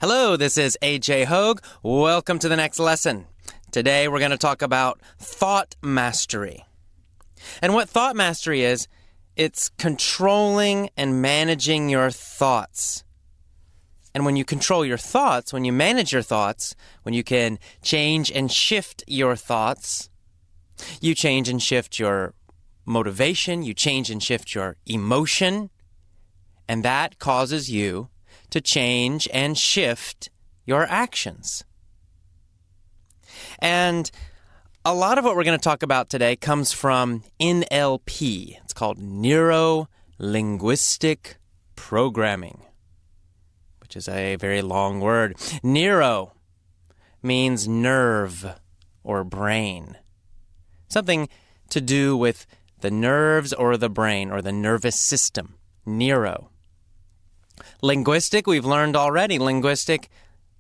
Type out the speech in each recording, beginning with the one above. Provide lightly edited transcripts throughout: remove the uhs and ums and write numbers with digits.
Hello, this is AJ Hogue. Welcome to the next lesson. Today we're going to talk about thought mastery. And what thought mastery is, it's controlling and managing your thoughts. And when you control your thoughts, when you manage your thoughts, when you can change and shift your thoughts, you change and shift your motivation, you change and shift your emotion, and that causes you to change and shift your actions. And a lot of what we're going to talk about today comes from NLP. It's called Neuro-Linguistic Programming, which is a very long word. Neuro means nerve or brain. Something to do with the nerves or the brain or the nervous system. Neuro. Linguistic, we've learned already. Linguistic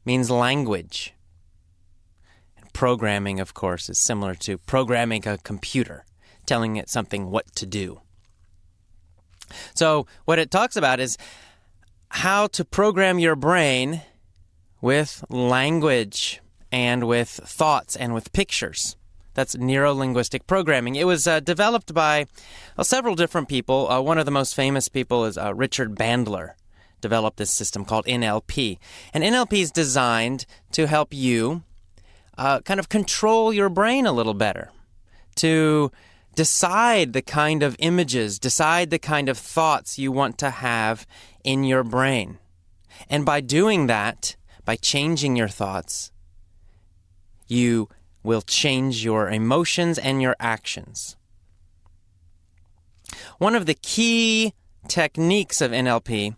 means language. And programming, of course, is similar to programming a computer, telling it something what to do. So what it talks about is how to program your brain with language and with thoughts and with pictures. That's neuro-linguistic programming. It was developed by several different people. One of the most famous people is Richard Bandler. Developed this system called NLP. And NLP is designed to help you kind of control your brain a little better, to decide the kind of images, decide the kind of thoughts you want to have in your brain. And by doing that, by changing your thoughts, you will change your emotions and your actions. One of the key techniques of NLP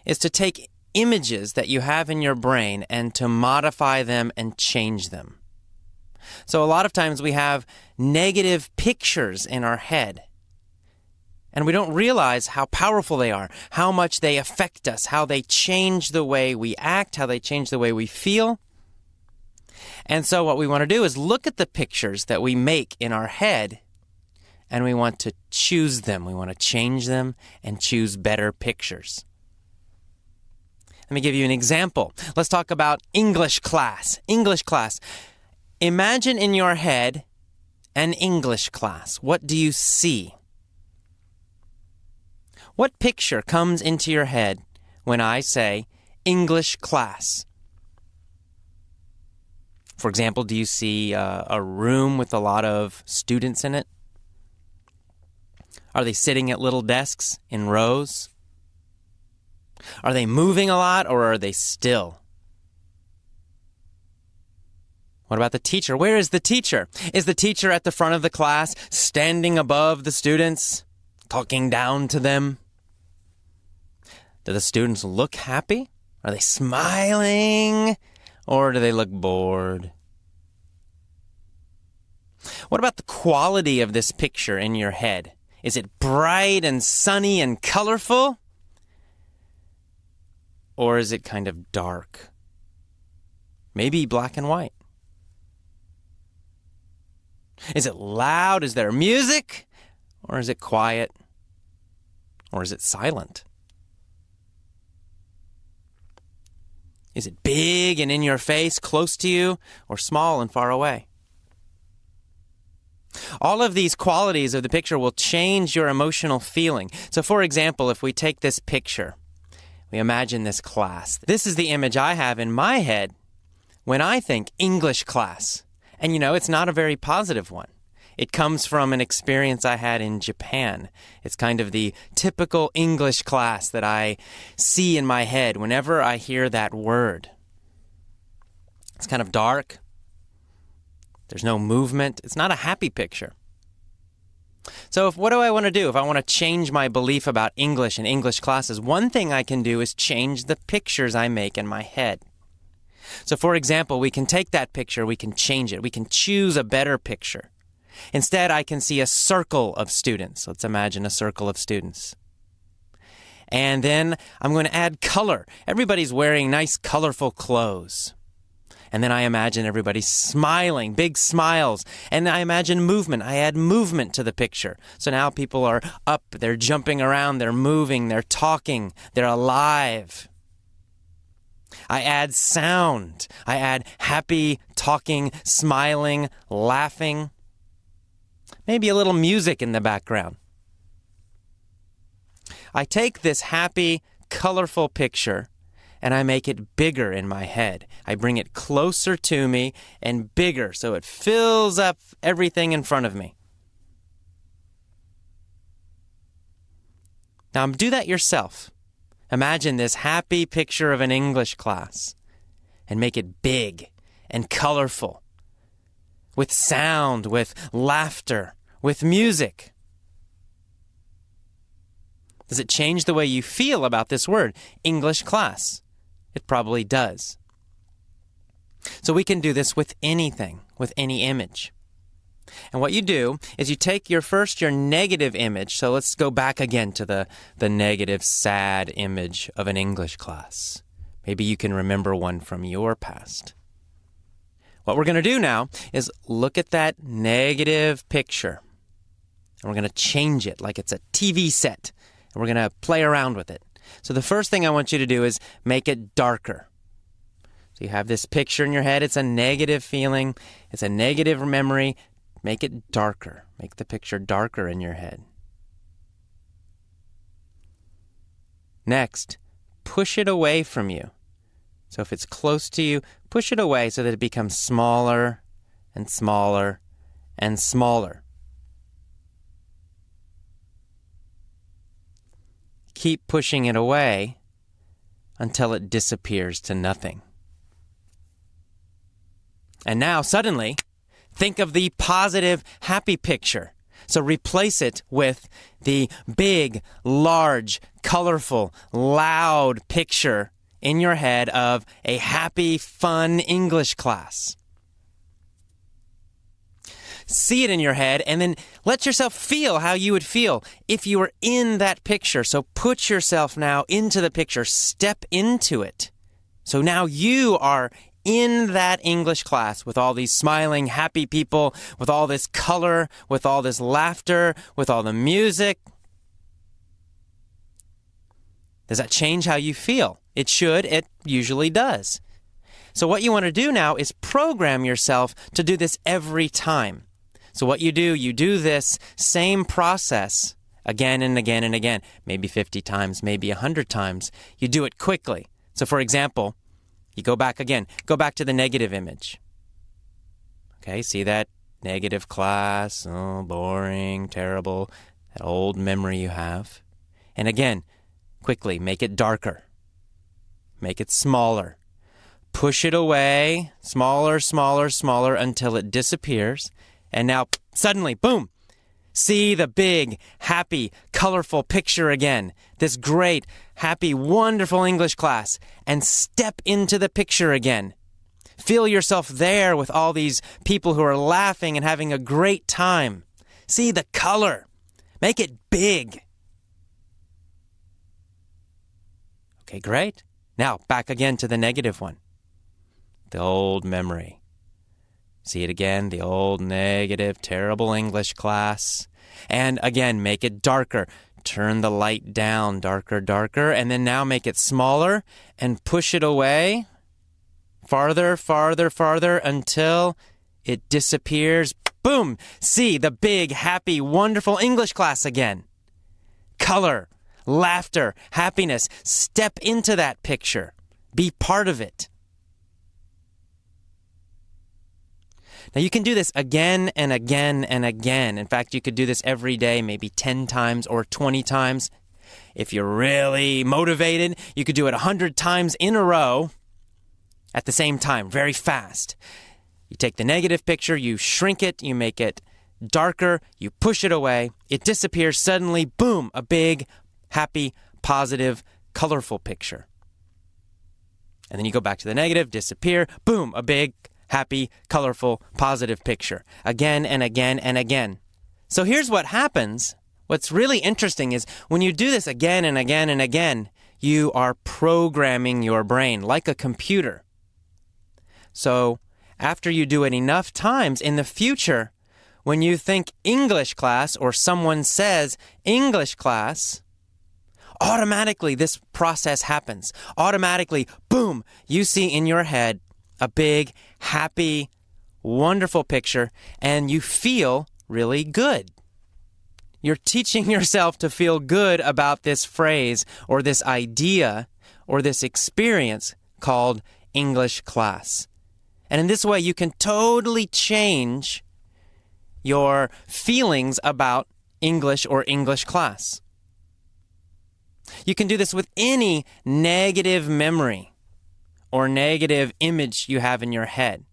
is to take images that you have in your brain and to modify them and change them. So a lot of times we have negative pictures in our head, and we don't realize how powerful they are, how much they affect us, how they change the way we act, how they change the way we feel. And so what we want to do is look at the pictures that we make in our head, and we want to choose them. We want to change them and choose better pictures. Let me give you an example. Let's talk about English class. English class. Imagine in your head an English class. What do you see? What picture comes into your head when I say English class? For example, do you see a room with a lot of students in it? Are they sitting at little desks in rows? Are they moving a lot, or are they still? What about the teacher? Where is the teacher? Is the teacher at the front of the class, standing above the students, talking down to them? Do the students look happy? Are they smiling? Or do they look bored? What about the quality of this picture in your head? Is it bright and sunny and colorful? Or is it kind of dark? Maybe black and white. Is it loud? Is there music? Or is it quiet? Or is it silent? Is it big and in your face, close to you, or small and far away? All of these qualities of the picture will change your emotional feeling. So for example, if we take this picture, we imagine this class. This is the image I have in my head when I think English class. And you know, it's not a very positive one. It comes from an experience I had in Japan. It's kind of the typical English class that I see in my head whenever I hear that word. It's kind of dark. There's no movement. It's not a happy picture. So what do I want to do? If I want to change my belief about English and English classes, one thing I can do is change the pictures I make in my head. So for example, we can take that picture, we can change it. We can choose a better picture. Instead, I can see a circle of students. Let's imagine a circle of students. And then I'm going to add color. Everybody's wearing nice, colorful clothes. And then I imagine everybody smiling, big smiles. And I imagine movement. I add movement to the picture. So now people are up, they're jumping around, they're moving, they're talking, they're alive. I add sound. I add happy, talking, smiling, laughing. Maybe a little music in the background. I take this happy, colorful picture and I make it bigger in my head. I bring it closer to me and bigger so it fills up everything in front of me. Now do that yourself. Imagine this happy picture of an English class and make it big and colorful with sound, with laughter, with music. Does it change the way you feel about this word, English class? It probably does. So we can do this with anything, with any image. And what you do is you take your negative image. So let's go back again to the negative, sad image of an English class. Maybe you can remember one from your past. What we're going to do now is look at that negative picture. And we're going to change it like it's a TV set. And we're going to play around with it. So the first thing I want you to do is make it darker. So you have this picture in your head. It's a negative feeling. It's a negative memory. Make it darker. Make the picture darker in your head. Next, push it away from you. So if it's close to you, push it away so that it becomes smaller and smaller and smaller. Keep pushing it away until it disappears to nothing. And now, suddenly, think of the positive, happy picture. So replace it with the big, large, colorful, loud picture in your head of a happy, fun English class. See it in your head and then let yourself feel how you would feel if you were in that picture. So put yourself now into the picture. Step into it. So now you are in that English class with all these smiling, happy people, with all this color, with all this laughter, with all the music. Does that change how you feel? It should. It usually does. So what you want to do now is program yourself to do this every time. So what you do this same process again and again and again, maybe 50 times, maybe 100 times. You do it quickly. So for example, you go back to the negative image. Okay, see that negative class, oh, boring, terrible, that old memory you have. And again, quickly, make it darker. Make it smaller. Push it away, smaller, smaller, smaller, until it disappears. And now, suddenly, boom, see the big, happy, colorful picture again. This great, happy, wonderful English class. And step into the picture again. Feel yourself there with all these people who are laughing and having a great time. See the color. Make it big. Okay, great. Now, back again to the negative one. The old memory. See it again, the old negative, terrible English class. And again, make it darker. Turn the light down, darker, darker. And then now make it smaller and push it away. Farther, farther, farther until it disappears. Boom! See the big, happy, wonderful English class again. Color, laughter, happiness. Step into that picture. Be part of it. Now, you can do this again and again and again. In fact, you could do this every day, maybe 10 times or 20 times. If you're really motivated, you could do it 100 times in a row at the same time, very fast. You take the negative picture, you shrink it, you make it darker, you push it away, it disappears suddenly, boom, a big, happy, positive, colorful picture. And then you go back to the negative, disappear, boom, a big, happy, colorful, positive picture. Again and again and again. So here's what happens. What's really interesting is when you do this again and again and again, you are programming your brain like a computer. So after you do it enough times in the future, when you think English class or someone says English class, automatically this process happens. Automatically, boom, you see in your head a big, happy, wonderful picture, and you feel really good. You're teaching yourself to feel good about this phrase or this idea or this experience called English class. And in this way, you can totally change your feelings about English or English class. You can do this with any negative memory or negative image you have in your head.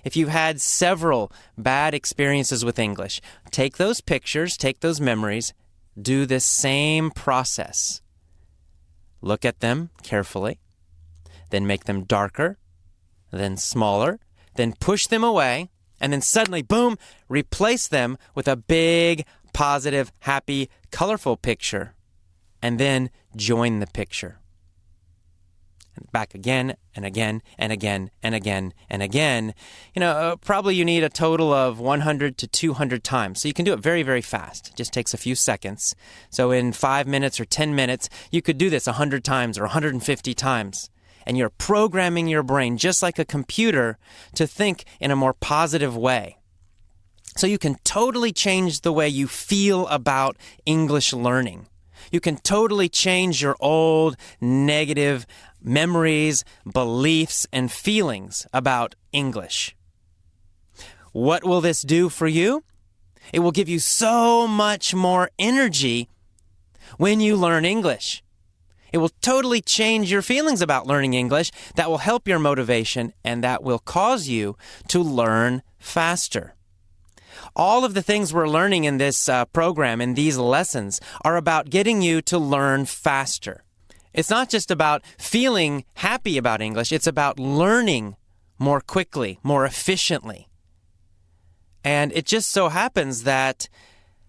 If you've had several bad experiences with English, take those pictures, take those memories, do this same process. Look at them carefully, then make them darker, then smaller, then push them away, and then suddenly, boom, replace them with a big, positive, happy, colorful picture, and then join the picture. And back again and again and again and again and again. Probably you need a total of 100 to 200 times. So you can do it very, very fast. It just takes a few seconds. So in 5 minutes or 10 minutes, you could do this 100 times or 150 times. And you're programming your brain, just like a computer, to think in a more positive way. So you can totally change the way you feel about English learning. You can totally change your old negative memories, beliefs, and feelings about English. What will this do for you? It will give you so much more energy when you learn English. It will totally change your feelings about learning English. That will help your motivation, and that will cause you to learn faster. All of the things we're learning in this program, in these lessons, are about getting you to learn faster. It's not just about feeling happy about English. It's about learning more quickly, more efficiently. And it just so happens that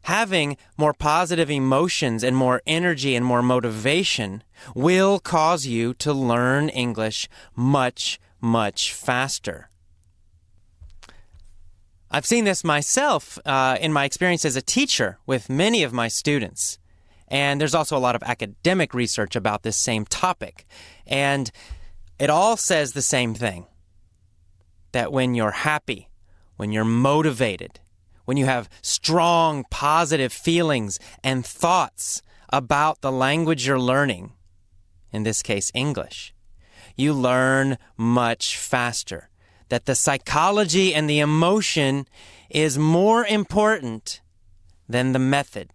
having more positive emotions and more energy and more motivation will cause you to learn English much, much faster. I've seen this myself in my experience as a teacher with many of my students. And there's also a lot of academic research about this same topic. And it all says the same thing, that when you're happy, when you're motivated, when you have strong, positive feelings and thoughts about the language you're learning, in this case, English, you learn much faster. That the psychology and the emotion is more important than the method.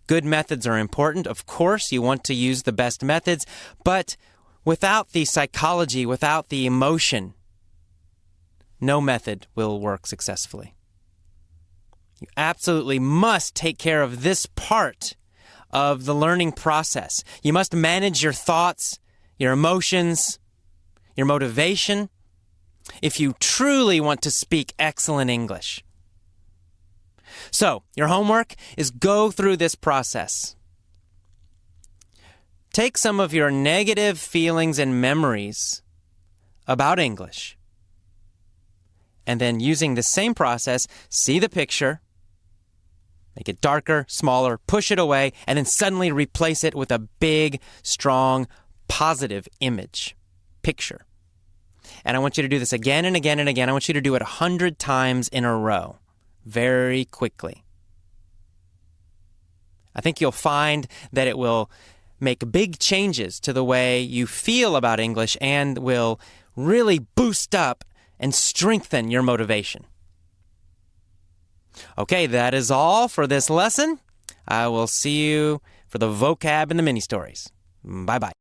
Good methods are important. Of course, you want to use the best methods, but without the psychology, without the emotion, no method will work successfully. You absolutely must take care of this part of the learning process. You must manage your thoughts, your emotions, your motivation, if you truly want to speak excellent English. So, your homework is go through this process. Take some of your negative feelings and memories about English, and then using the same process, see the picture, make it darker, smaller, push it away, and then suddenly replace it with a big, strong, positive image, picture. And I want you to do this again and again and again. I want you to do it 100 times in a row, very quickly. I think you'll find that it will make big changes to the way you feel about English and will really boost up and strengthen your motivation. Okay, that is all for this lesson. I will see you for the vocab and the mini stories. Bye-bye.